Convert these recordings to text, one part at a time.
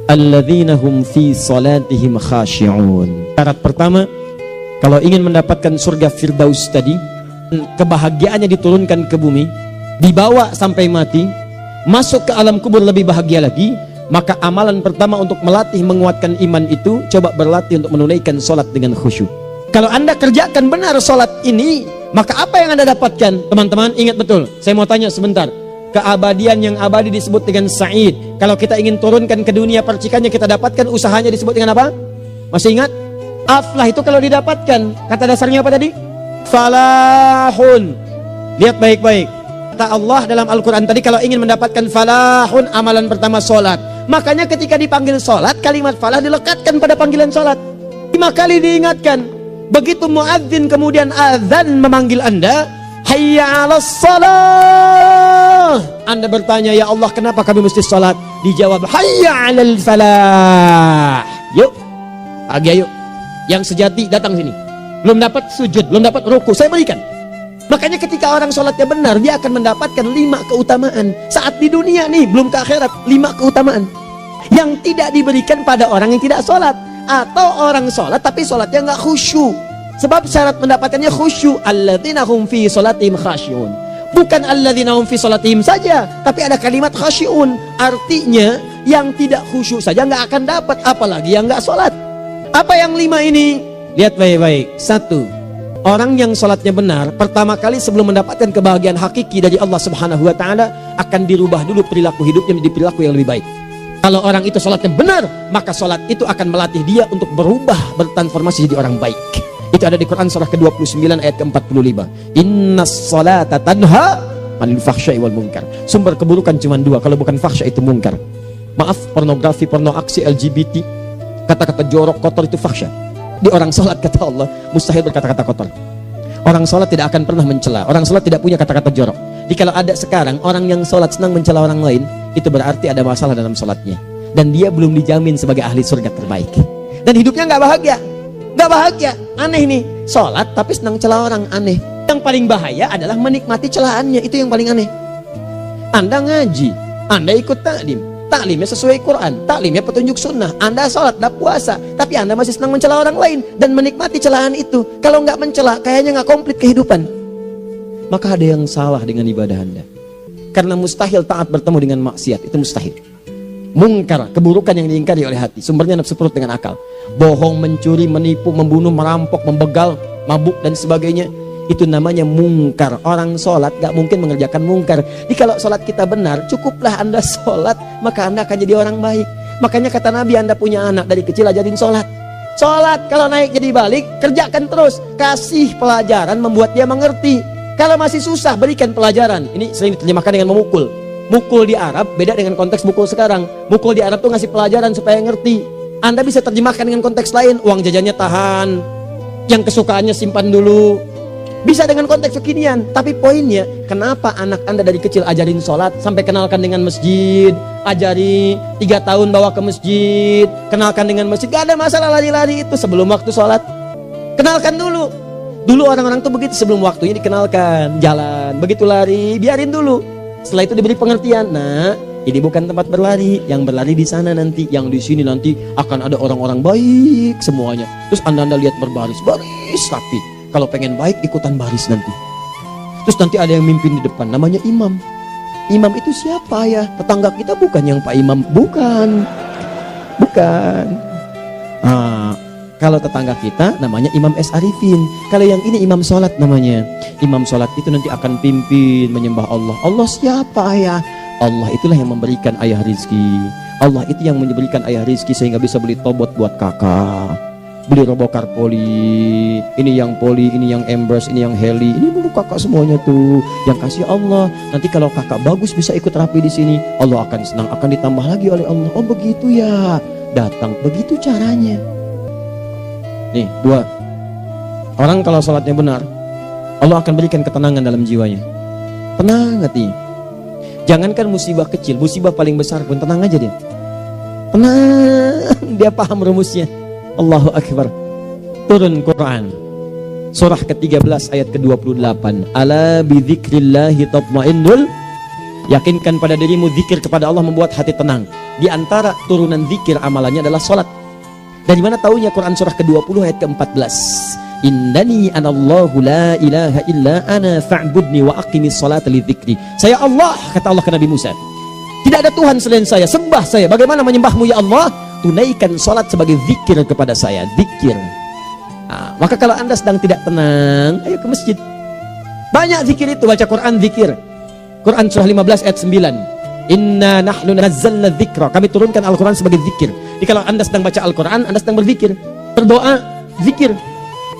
alladzina hum fi salatihim khashi'un. Syarat pertama, kalau ingin mendapatkan surga Firdaus tadi, kebahagiaannya diturunkan ke bumi, dibawa sampai mati, masuk ke alam kubur lebih bahagia lagi, maka amalan pertama untuk melatih menguatkan iman itu, coba berlatih untuk menunaikan sholat dengan khusyuk. Kalau Anda kerjakan benar sholat ini, maka apa yang Anda dapatkan? Teman-teman ingat betul, saya mau tanya sebentar. Keabadian yang abadi disebut dengan sa'id. Kalau kita ingin turunkan ke dunia percikannya kita dapatkan, usahanya disebut dengan apa? Masih ingat? Aflah itu kalau didapatkan, kata dasarnya apa tadi? Falahun. Lihat baik-baik. Kata Allah dalam Al-Quran tadi, kalau ingin mendapatkan falahun, amalan pertama sholat. Makanya ketika dipanggil sholat, kalimat falah dilekatkan pada panggilan sholat. 5 kali diingatkan. Begitu muadzin kemudian azan memanggil Anda, hayya 'alas shalah. Anda bertanya, ya Allah kenapa kami mesti sholat? Dijawab, hayya 'alal falah. Yuk, pagi yuk. Yang sejati datang sini. Belum dapat sujud, belum dapat ruku, saya berikan. Makanya ketika orang sholatnya benar, dia akan mendapatkan 5 keutamaan. Saat di dunia nih, belum ke akhirat, 5 keutamaan yang tidak diberikan pada orang yang tidak sholat. Atau orang sholat tapi sholatnya nggak khusyuk. Sebab syarat mendapatkannya khusyuk. Alladzina hum fi sholatihim khasyi'un. Bukan alladzina hum fi sholatihim saja, tapi ada kalimat khasyi'un. Artinya yang tidak khusyuk saja nggak akan dapat, apalagi yang nggak sholat. Apa yang 5 ini? Lihat baik-baik. 1. Orang yang sholatnya benar, pertama kali sebelum mendapatkan kebahagiaan hakiki dari Allah Subhanahu wa Ta'ala, akan dirubah dulu perilaku hidupnya menjadi perilaku yang lebih baik. Kalau orang itu sholatnya benar, maka sholat itu akan melatih dia untuk berubah, bertransformasi jadi orang baik. Itu ada di Quran surah ke-29 ayat ke-45. Innas sholata tanha 'anil fahsya'i wal munkar. Sumber keburukan cuma 2, kalau bukan fahsya itu munkar. Maaf, pornografi, porno aksi, LGBT, kata-kata jorok, kotor itu fahsya. Di orang sholat kata Allah, mustahil berkata-kata kotor. Orang sholat tidak akan pernah mencela. Orang sholat tidak punya kata-kata jorok. Jadi kalau ada sekarang orang yang sholat senang mencela orang lain, itu berarti ada masalah dalam sholatnya. Dan dia belum dijamin sebagai ahli surga terbaik. Dan hidupnya nggak bahagia. Nggak bahagia. Aneh nih. Sholat tapi senang celah orang, aneh. Yang paling bahaya adalah menikmati celahannya. Itu yang paling aneh. Anda ngaji, Anda ikut taklim, taklimnya sesuai Quran, taklimnya petunjuk sunnah. Anda sholat, Anda puasa, tapi Anda masih senang mencela orang lain dan menikmati celahan itu. Kalau nggak mencela, kayaknya nggak komplit kehidupan. Maka ada yang salah dengan ibadah Anda. Karena mustahil taat bertemu dengan maksiat, itu mustahil. Mungkar, keburukan yang diingkari oleh hati, sumbernya nafsu perut dengan akal. Bohong, mencuri, menipu, membunuh, merampok, membegal, mabuk dan sebagainya, itu namanya mungkar. Orang sholat gak mungkin mengerjakan mungkar. Jadi kalau sholat kita benar, cukuplah Anda sholat, maka Anda akan jadi orang baik. Makanya kata Nabi, Anda punya anak dari kecil ajarin sholat. Sholat kalau naik jadi balik, kerjakan terus. Kasih pelajaran membuat dia mengerti. Kalau masih susah, berikan pelajaran. Ini sering diterjemahkan dengan memukul. Mukul di Arab beda dengan konteks mukul sekarang. Mukul di Arab tuh ngasih pelajaran supaya ngerti. Anda bisa terjemahkan dengan konteks lain. Uang jajannya tahan, yang kesukaannya simpan dulu. Bisa dengan konteks kekinian. Tapi poinnya, kenapa anak Anda dari kecil ajarin sholat, sampai kenalkan dengan masjid, ajari 3 tahun bawa ke masjid, kenalkan dengan masjid. Gak ada masalah lari-lari itu sebelum waktu sholat. Kenalkan dulu. Dulu orang-orang tuh begitu, sebelum waktunya dikenalkan, jalan, begitu lari, biarin dulu. Setelah itu diberi pengertian. Nah, ini bukan tempat berlari, yang berlari di sana nanti, yang di sini nanti akan ada orang-orang baik semuanya. Terus anda lihat berbaris, baris rapi. Kalau pengen baik, ikutan baris nanti. Terus nanti ada yang mimpin di depan, namanya imam. Imam itu siapa ya? Tetangga kita bukan yang Pak Imam, bukan. Kalau tetangga kita namanya Imam S. Arifin. Kalau yang ini imam sholat namanya. Imam sholat itu nanti akan pimpin menyembah Allah. Allah siapa ya? Allah itulah yang memberikan ayah rizki. Allah itu yang memberikan ayah rizki sehingga bisa beli tobot buat kakak, beli robokar poli, ini yang poli, ini yang embers, ini yang heli, ini dulu kakak semuanya tuh yang kasih Allah. Nanti kalau kakak bagus bisa ikut rapi di sini, Allah akan senang, akan ditambah lagi oleh Allah. Oh begitu ya, datang begitu caranya. Nih 2, orang kalau sholatnya benar, Allah akan berikan ketenangan dalam jiwanya. Tenang hati. Jangankan musibah kecil, musibah paling besar pun tenang aja dia. Tenang, dia paham rumusnya. Allahu Akbar. Turun Quran surah ke-13 ayat ke-28. Ala bidzikrillahi tatmainnul Yakinkan pada dirimu, zikir kepada Allah membuat hati tenang. Di antara turunan zikir amalannya adalah sholat. Dari mana taunya? Quran surah ke-20 ayat ke-14. Innani anallahu la ilaha illa ana fa'budni wa aqimis salata li dzikri. Saya Allah, kata Allah ke Nabi Musa. Tidak ada Tuhan selain saya, sembah saya. Bagaimana menyembahmu ya Allah? Tunaikan sholat sebagai zikir kepada saya. Zikir. Nah, maka kalau anda sedang tidak tenang, ayo ke masjid. Banyak zikir itu, baca Quran zikir. Quran surah 15 ayat 9. Inna nahnu nazzalna dzikra. Kami turunkan Al-Quran sebagai zikir. Jadi kalau anda sedang baca Al-Quran, anda sedang berzikir. Berdoa, zikir.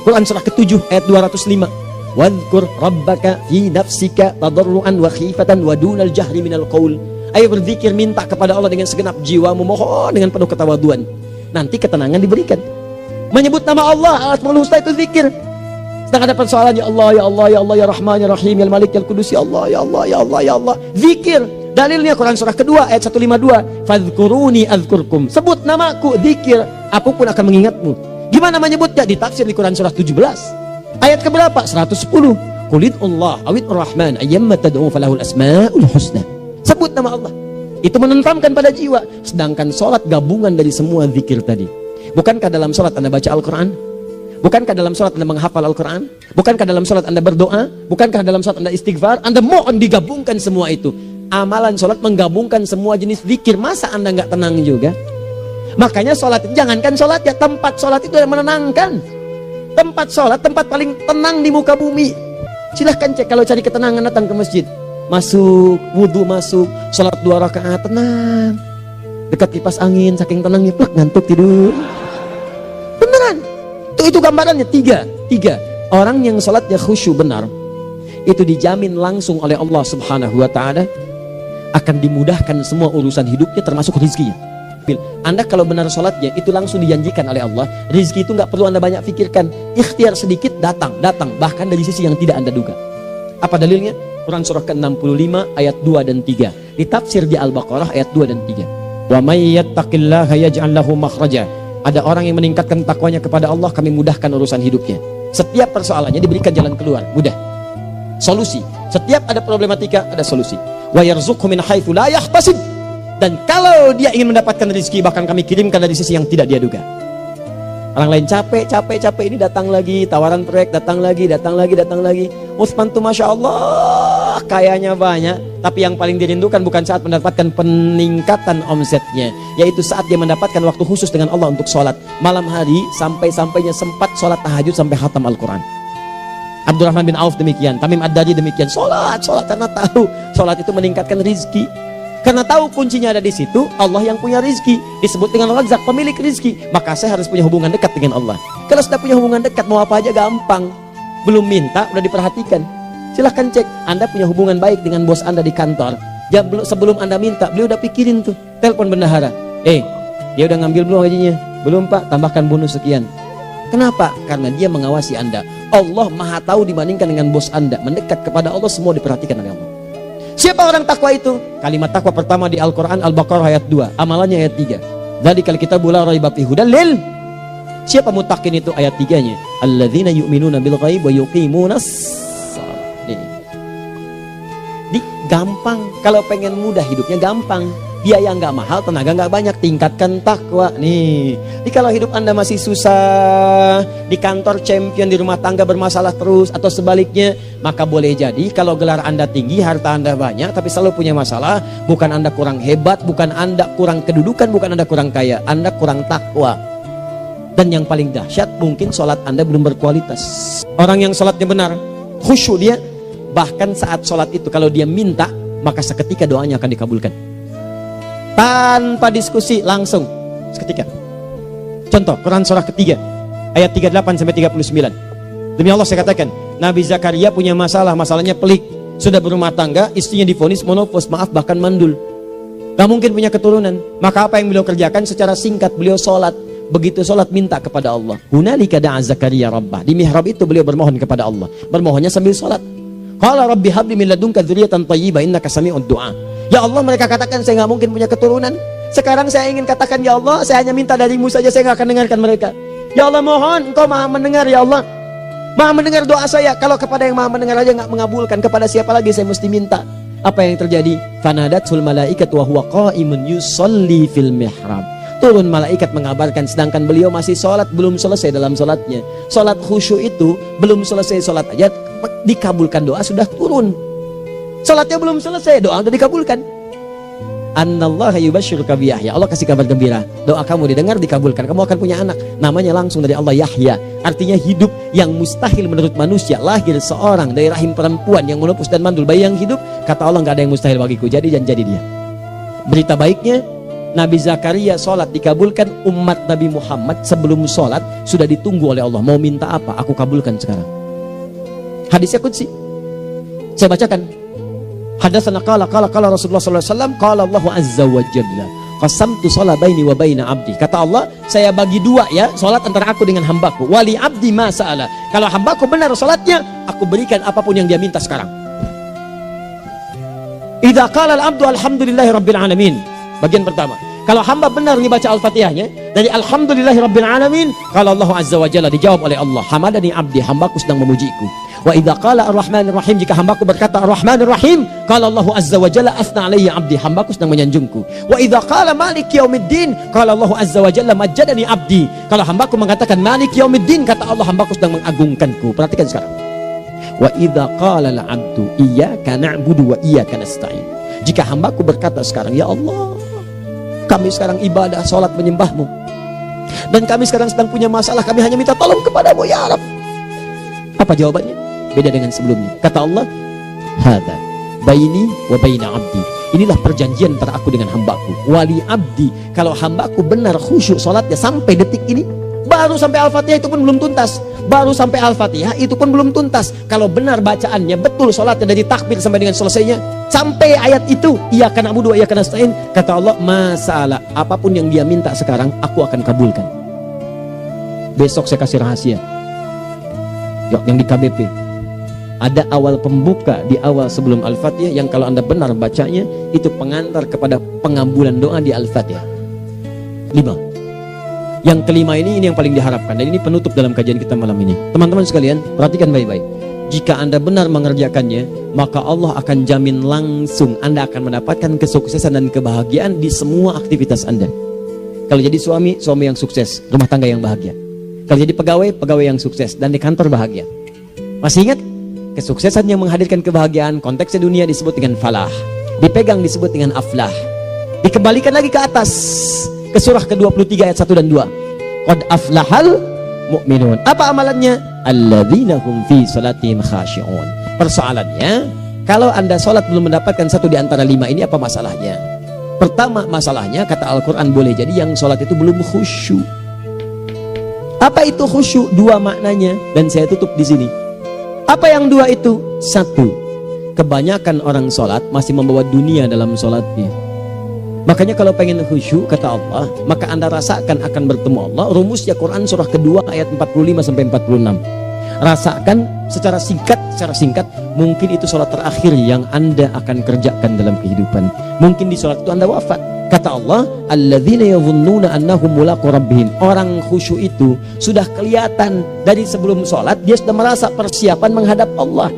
Quran surah ke-7 ayat 205. Wadhkur rabbaka fi nafsika tadarruan wa khifatan wa dunal jahri minal qaul. Ayo berzikir, minta kepada Allah dengan segenap jiwamu, mohon dengan penuh ketawaduan. Nanti ketenangan diberikan. Menyebut nama Allah, Al-Asmaul Husna itu zikir. Sedang ada persoalan, ya Allah, ya Allah, ya Allah, ya Rahman, ya Rahim, ya Malik, ya Kudus, ya Allah, ya Allah, ya Allah, ya Allah. Zikir. Dalilnya Quran surah kedua ayat 152. Fadhkuruni azkurkum. Sebut namaku, zikir. Aku pun akan mengingatmu. Gimana menyebutnya? Ditafsir di Quran surah 17. Ayat keberapa? 110. Qulid Allah awid Rahman ayyamma tad'u falahul asmaul husna. Sebut nama Allah. Itu menenteramkan pada jiwa. Sedangkan sholat gabungan dari semua zikir tadi. Bukankah dalam sholat anda baca Al-Quran? Bukankah dalam sholat anda menghafal Al-Quran? Bukankah dalam sholat anda berdoa? Bukankah dalam sholat anda istighfar? Anda mohon digabungkan semua itu. Amalan sholat menggabungkan semua jenis zikir. Masa anda nggak tenang juga? Makanya sholat, jangankan sholat ya, tempat sholat itu yang menenangkan. Tempat sholat, tempat paling tenang di muka bumi. Silahkan cek, kalau cari ketenangan datang ke masjid. Masuk, wudhu masuk, sholat 2 rakaat, tenang. Dekat kipas angin, saking tenangnya, plak, ngantuk tidur. Beneran. Itu gambarannya, tiga. Orang yang sholatnya khusyuk benar, itu dijamin langsung oleh Allah Subhanahu wa Ta'ala akan dimudahkan semua urusan hidupnya, termasuk rezekinya. Anda kalau benar sholatnya, itu langsung dijanjikan oleh Allah. Rezeki itu nggak perlu anda banyak pikirkan. Ikhtiar sedikit, datang. Bahkan dari sisi yang tidak anda duga. Apa dalilnya? Quran surah ke-65 ayat 2 dan 3. Ditafsir di Al-Baqarah ayat 2 dan 3. Wa may yattaqillaha yaj'al lahu makhraja. Ada orang yang meningkatkan takwanya kepada Allah, kami mudahkan urusan hidupnya. Setiap persoalannya diberikan jalan keluar, mudah. Solusi. Setiap ada problematika, ada solusi. Wa yarzuqhu min haitsu la yahtasib. Dan kalau dia ingin mendapatkan rezeki, bahkan kami kirimkan dari sisi yang tidak dia duga. Orang lain capek ini datang lagi, tawaran proyek datang lagi. Utsman tuh Masya Allah kayaknya banyak, tapi yang paling dirindukan bukan saat mendapatkan peningkatan omsetnya, yaitu saat dia mendapatkan waktu khusus dengan Allah untuk sholat malam hari, sampai-sampainya sempat sholat tahajud sampai khatam Al-Quran. Abdurrahman bin Auf demikian, Tamim Ad-Dari demikian, sholat karena tahu sholat itu meningkatkan rezeki. Karena tahu kuncinya ada di situ, Allah yang punya rizki, disebut dengan Razzaq, pemilik rizki. Maka saya harus punya hubungan dekat dengan Allah. Kalau sudah punya hubungan dekat, mau apa aja gampang. Belum minta, udah diperhatikan. Silahkan cek, anda punya hubungan baik dengan bos anda di kantor. Sebelum anda minta, beliau udah pikirin tuh. Telepon bendahara, dia udah ngambil belum gajinya? Belum pak, tambahkan bonus sekian. Kenapa? Karena dia mengawasi anda. Allah maha tahu dibandingkan dengan bos anda. Mendekat kepada Allah, semua diperhatikan oleh Allah. Siapa orang takwa itu? Kalimat takwa pertama di Al-Quran Al-Baqarah ayat 2, amalannya ayat 3. Dzalikal kitabu la raiba fihi hudal lil. Siapa muttaqin itu? Ayat 3-nya. Alladzina yu'minuna bil ghaib wa yuqimunas shalah. Gampang. Kalau pengen mudah hidupnya gampang. Biaya nggak mahal, tenaga nggak banyak, tingkatkan takwa nih. Jadi kalau hidup anda masih susah, di kantor champion, di rumah tangga bermasalah terus, atau sebaliknya, maka boleh jadi kalau gelar anda tinggi, harta anda banyak, tapi selalu punya masalah. Bukan anda kurang hebat, bukan anda kurang kedudukan, bukan anda kurang kaya, anda kurang takwa. Dan yang paling dahsyat, mungkin sholat anda belum berkualitas. Orang yang sholatnya benar, khusyuk dia, bahkan saat sholat itu kalau dia minta, maka seketika doanya akan dikabulkan. Tanpa diskusi, langsung seketika. Contoh Quran surah ketiga ayat 38 sampai 39. Demi Allah saya katakan, Nabi Zakaria punya masalahnya pelik. Sudah berumah tangga, istrinya divonis monopos, maaf bahkan mandul. Gak mungkin punya keturunan. Maka apa yang beliau kerjakan? Secara singkat beliau sholat. Begitu sholat minta kepada Allah. Hunalika da'a Zakaria rabbah. Di mihrab itu beliau bermohon kepada Allah. Bermohonnya sambil sholat. Qala rabbi habli min ladunka dzurriyyatan thayyibah innaka sami'ud du'a. Ya Allah, mereka katakan saya nggak mungkin punya keturunan. Sekarang saya ingin katakan, ya Allah, saya hanya minta darimu saja, saya nggak akan dengarkan mereka. Ya Allah, mohon engkau maha mendengar, ya Allah. Maha mendengar doa saya. Kalau kepada yang maha mendengar aja nggak mengabulkan, kepada siapa lagi saya mesti minta? Apa yang terjadi? Fanadatul malaikat wa huwa qa'imun yusalli fil mihrab. Turun malaikat mengabarkan sedangkan beliau masih sholat, belum selesai dalam sholatnya. Sholat khusyuk itu belum selesai sholat aja dikabulkan, doa sudah turun. Sholatnya belum selesai, doa sudah dikabulkan. Annallaha yubashshiruka bi Yahya. Allah kasih kabar gembira, doa kamu didengar, dikabulkan, kamu akan punya anak, namanya langsung dari Allah Yahya. Artinya hidup yang mustahil menurut manusia, lahir seorang dari rahim perempuan yang menepus dan mandul bayi yang hidup. Kata Allah, nggak ada yang mustahil bagiku, jadi dia. Berita baiknya, Nabi Zakaria sholat dikabulkan. Umat Nabi Muhammad sebelum sholat sudah ditunggu oleh Allah, mau minta apa aku kabulkan sekarang. Hadisnya qudsi, saya bacakan. Hadatsana qala Rasulullah sallallahu alaihi wasallam, qala Allah azza wa jalla, qasamtu shalah baini wa baina abdi. Kata Allah, saya bagi dua ya salat antara aku dengan hambaku. Wali abdi ma sa'ala. Kalau hambaku benar salatnya, aku berikan apapun yang dia minta sekarang. Idza qala al-abdu alhamdulillahi rabbil alamin. Bagian pertama, kalau hamba benar dibaca Al-Fatihahnya dari alhamdulillahi rabbil alamin, kalau Allah azza wa jalla dijawab oleh Allah, hamadani abdi, hambaku sedang memujiku. Wa idza qala ar-rahmanir rahim, jika hambaku berkata ar-rahmanir rahim, kalau Allah azza wa jalla asna alayya abdi, hambaku sedang menyanjungku. Wa idza qala maliki yaumiddin, kalau Allah azza wa jalla majjadani abdi, kalau hambaku mengatakan maliki yaumiddin, kata Allah hambaku sedang mengagungkanku. Perhatikan sekarang. Wa idza qala al-'abdu iyyaka na'budu wa iyyaka nasta'in, jika hambaku berkata sekarang, ya Allah, kami sekarang ibadah, sholat menyembahmu, dan kami sekarang sedang punya masalah, kami hanya minta tolong kepadamu ya Rabb. Apa jawabannya? Beda dengan sebelumnya. Kata Allah, hadza baini wa baina abdi, inilah perjanjian antara aku dengan hambaku. Wali abdi, kalau hambaku benar khusyuk sholatnya sampai detik ini, baru sampai Al-Fatihah itu pun belum tuntas. Baru sampai Al-Fatihah itu pun belum tuntas. Kalau benar bacaannya, betul sholatnya dari takbir sampai dengan selesainya, sampai ayat itu, iyyaka na'budu wa iyyaka nasta'in, kata Allah, masalah apapun yang dia minta sekarang, aku akan kabulkan. Besok saya kasih rahasia. Yang di KBP ada awal pembuka di awal sebelum Al-Fatihah, yang kalau Anda benar bacanya, itu pengantar kepada pengambulan doa di Al-Fatihah. 5. Yang kelima ini yang paling diharapkan, dan ini penutup dalam kajian kita malam ini. Teman-teman sekalian, perhatikan baik-baik. Jika Anda benar mengerjakannya, maka Allah akan jamin langsung Anda akan mendapatkan kesuksesan dan kebahagiaan di semua aktivitas Anda. Kalau jadi suami, suami yang sukses, rumah tangga yang bahagia. Kalau jadi pegawai, pegawai yang sukses, dan di kantor bahagia. Masih ingat? Kesuksesan yang menghadirkan kebahagiaan, konteksnya dunia disebut dengan falah, dipegang disebut dengan aflah. Dikembalikan lagi ke atas, ke surah ke-23 ayat 1 dan 2. Qad aflahal mu'minun. Apa amalannya? Alladzina hum fi salatihim khashi'un. Persoalannya, kalau Anda sholat belum mendapatkan satu di antara 5 ini, apa masalahnya? Pertama masalahnya, kata Al-Quran, boleh jadi yang sholat itu belum khusyuk. Apa itu khusyuk? 2 maknanya, dan saya tutup di sini. Apa yang 2 itu? 1, kebanyakan orang sholat masih membawa dunia dalam sholatnya. Makanya kalau pengen khusyuk, kata Allah, maka Anda rasakan akan bertemu Allah. Rumusnya Quran surah kedua ayat 45 sampai 46. Rasakan secara singkat, mungkin itu sholat terakhir yang Anda akan kerjakan dalam kehidupan. Mungkin di sholat itu Anda wafat. Kata Allah, alladzina yadhunnuna annahum mulaqu rabbihim. Orang khusyuk itu sudah kelihatan dari sebelum sholat, dia sudah merasa persiapan menghadap Allah.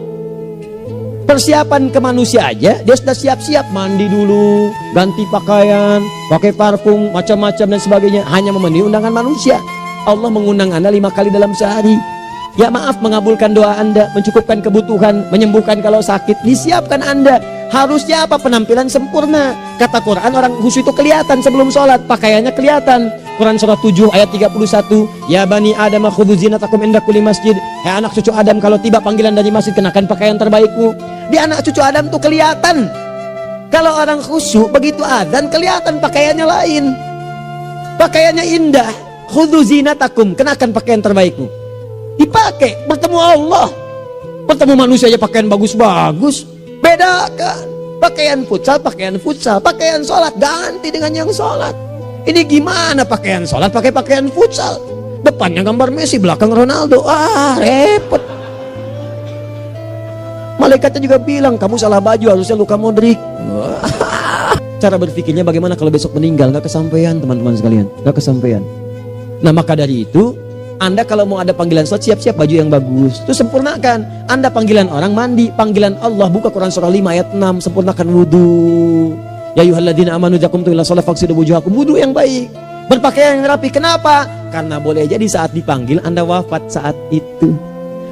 Persiapan ke manusia aja, dia sudah siap-siap, mandi dulu, ganti pakaian, pakai parfum, macam-macam dan sebagainya, hanya memenuhi undangan manusia. Allah mengundang Anda 5 kali dalam sehari. Ya maaf, mengabulkan doa Anda, mencukupkan kebutuhan, menyembuhkan kalau sakit, disiapkan Anda. Harusnya apa? Penampilan sempurna. Kata Quran, orang khusyuk itu kelihatan sebelum sholat, pakaiannya kelihatan. Quran surah 7 ayat 31, ya bani Adam khudhu zinatakum inda kulli masjid. Hai anak cucu Adam, kalau tiba panggilan dari masjid, kenakan pakaian terbaikmu. Di anak cucu Adam tuh kelihatan. Kalau orang khusyuk, begitu adzan kelihatan pakaiannya lain. Pakaiannya indah. Khudhu zinatakum, kenakan pakaian terbaikmu. Dipakai, bertemu Allah. Bertemu manusia aja pakaian bagus-bagus. Bedakan. Pakaian futsal, pakaian sholat, ganti dengan yang sholat. Ini gimana pakaian sholat pakai pakaian futsal? Depannya gambar Messi, belakang Ronaldo. Repot. Malaikatnya juga bilang, kamu salah baju, harusnya Luka Modric. Cara berpikirnya bagaimana kalau besok meninggal? Gak kesampaian, teman-teman sekalian, gak kesampaian. Nah maka dari itu, Anda kalau mau ada panggilan sholat, siap-siap baju yang bagus, itu sempurnakan. Anda panggilan orang, mandi. Panggilan Allah, buka Quran surah 5 ayat 6, sempurnakan wudu. Ya ayyuhalladzina amanu idza qumtum ila sholati faghsilu wujuhakum, wudu yang baik, berpakaian yang rapi. Kenapa? Karena boleh jadi saat dipanggil Anda wafat saat itu.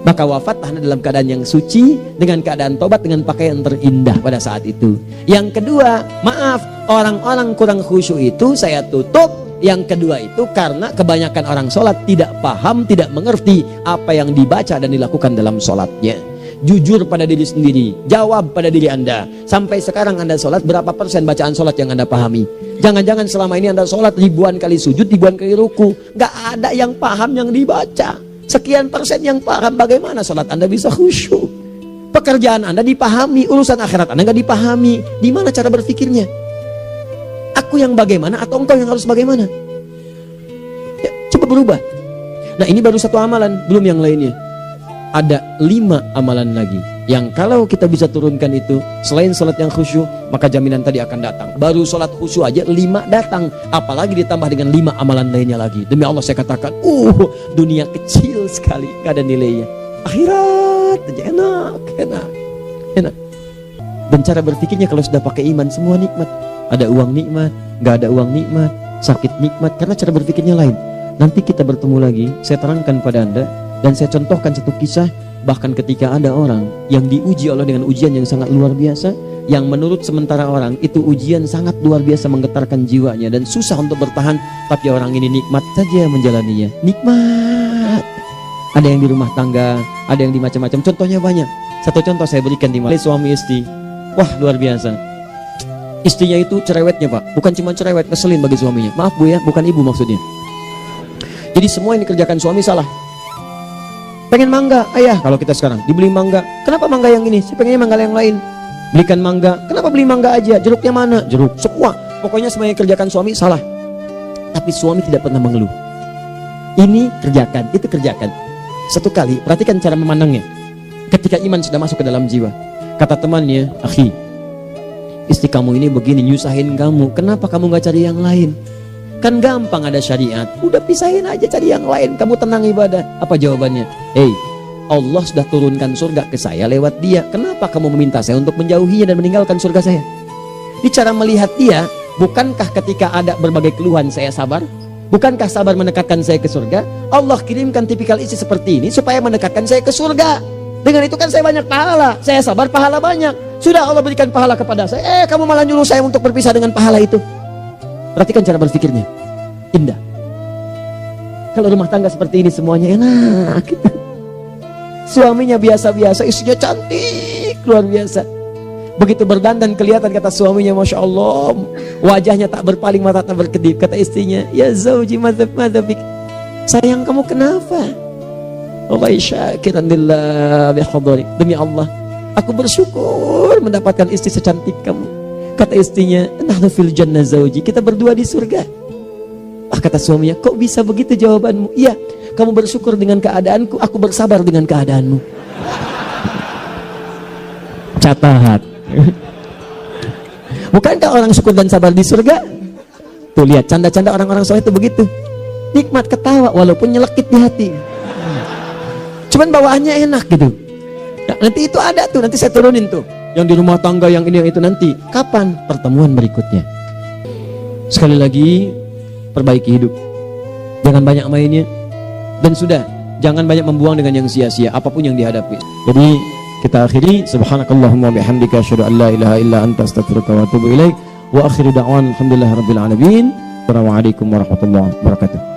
Maka wafat Anda dalam keadaan yang suci, dengan keadaan tobat, dengan pakaian terindah pada saat itu. Yang kedua, maaf, orang-orang kurang khusyuk itu saya tutup. Yang kedua itu karena kebanyakan orang sholat tidak paham, tidak mengerti apa yang dibaca dan dilakukan dalam sholatnya. Jujur pada diri sendiri, jawab pada diri Anda. Sampai sekarang Anda sholat, berapa persen bacaan sholat yang Anda pahami? Jangan-jangan selama ini Anda sholat ribuan kali sujud, ribuan kali ruku, nggak ada yang paham yang dibaca. Sekian persen yang paham. Bagaimana sholat Anda bisa khusyuk? Pekerjaan Anda dipahami, urusan akhirat Anda nggak dipahami. Di mana cara berpikirnya? Aku yang bagaimana atau engkau yang harus bagaimana? Ya, coba berubah. Nah, ini baru satu amalan, belum yang lainnya. Ada 5 amalan lagi yang kalau kita bisa turunkan itu, selain sholat yang khusyuk, maka jaminan tadi akan datang. Baru sholat khusyuk aja 5 datang, apalagi ditambah dengan 5 amalan lainnya lagi. Demi Allah saya katakan, dunia kecil sekali, gak ada nilainya. Akhirat aja enak. Dan cara berpikirnya kalau sudah pakai iman, semua nikmat. Ada uang nikmat, gak ada uang nikmat, sakit nikmat, karena cara berpikirnya lain. Nanti kita bertemu lagi, saya terangkan pada Anda, dan saya contohkan satu kisah. Bahkan ketika ada orang yang diuji Allah dengan ujian yang sangat luar biasa, yang menurut sementara orang itu ujian sangat luar biasa, menggetarkan jiwanya dan susah untuk bertahan, tapi orang ini nikmat saja menjalaninya. Nikmat. Ada yang di rumah tangga, ada yang di macam-macam, contohnya banyak. Satu contoh saya berikan di Malaysia, suami istri, wah luar biasa. Istrinya itu cerewetnya Pak, bukan cuma cerewet, ngeselin bagi suaminya. Maaf Bu ya, bukan ibu maksudnya. Jadi semua yang dikerjakan suami salah. Pengen mangga, ayah, kalau kita sekarang dibeli mangga, kenapa mangga yang ini? Saya pengennya mangga yang lain. Belikan mangga, kenapa beli mangga aja? Jeruknya mana? Jeruk, semua. Pokoknya semua yang kerjakan suami salah. Tapi suami tidak pernah mengeluh. Ini kerjakan, itu kerjakan. Satu kali, perhatikan cara memandangnya. Ketika iman sudah masuk ke dalam jiwa, kata temannya, akhi, istri kamu ini begini, nyusahin kamu, kenapa kamu gak cari yang lain? Kan gampang, ada syariat, udah pisahin aja, cari yang lain, kamu tenang ibadah. Apa jawabannya? Allah sudah turunkan surga ke saya lewat dia, kenapa kamu meminta saya untuk menjauhinya dan meninggalkan surga saya? Di cara melihat dia, bukankah ketika ada berbagai keluhan saya sabar? Bukankah sabar mendekatkan saya ke surga? Allah kirimkan tipikal istri seperti ini supaya mendekatkan saya ke surga. Dengan itu kan saya banyak pahala, saya sabar pahala banyak. Sudah Allah berikan pahala kepada saya, kamu malah nyuruh saya untuk berpisah dengan pahala itu. Perhatikan cara berpikirnya, indah. Kalau rumah tangga seperti ini semuanya enak. Suaminya biasa-biasa, istrinya cantik, luar biasa. Begitu berdandan kelihatan, kata suaminya, Masya Allah, wajahnya tak berpaling, mata tak berkedip. Kata istrinya, ya zauji madzabik, sayang kamu kenapa? Allah syakiran lillah bihadari, demi Allah aku bersyukur mendapatkan istri secantik kamu. Kata istrinya, nahnu fil jannah zauji, kita berdua di surga. Kata suaminya, kok bisa begitu jawabanmu? Iya, kamu bersyukur dengan keadaanku, aku bersabar dengan keadaanmu. Catat. Bukankah orang syukur dan sabar di surga? Tuh lihat, canda-canda orang-orang soleh itu begitu. Nikmat, ketawa walaupun nyelekit di hati. Cuman bawaannya enak gitu. Nah, nanti itu ada tuh, nanti saya turunin tuh. Yang di rumah tangga, yang ini, yang itu nanti. Kapan? Pertemuan berikutnya. Sekali lagi, perbaiki hidup. Jangan banyak mainnya. Dan sudah, jangan banyak membuang dengan yang sia-sia, apapun yang dihadapi. Jadi, kita akhiri. Subhanakallahumma bihamdika asyhadu an la ilaha illa anta astaghfiruka wa atubu ilaik. Wa akhiru da'wan alhamdulillahirabbil alamin. Wassalamualaikum warahmatullahi wabarakatuh.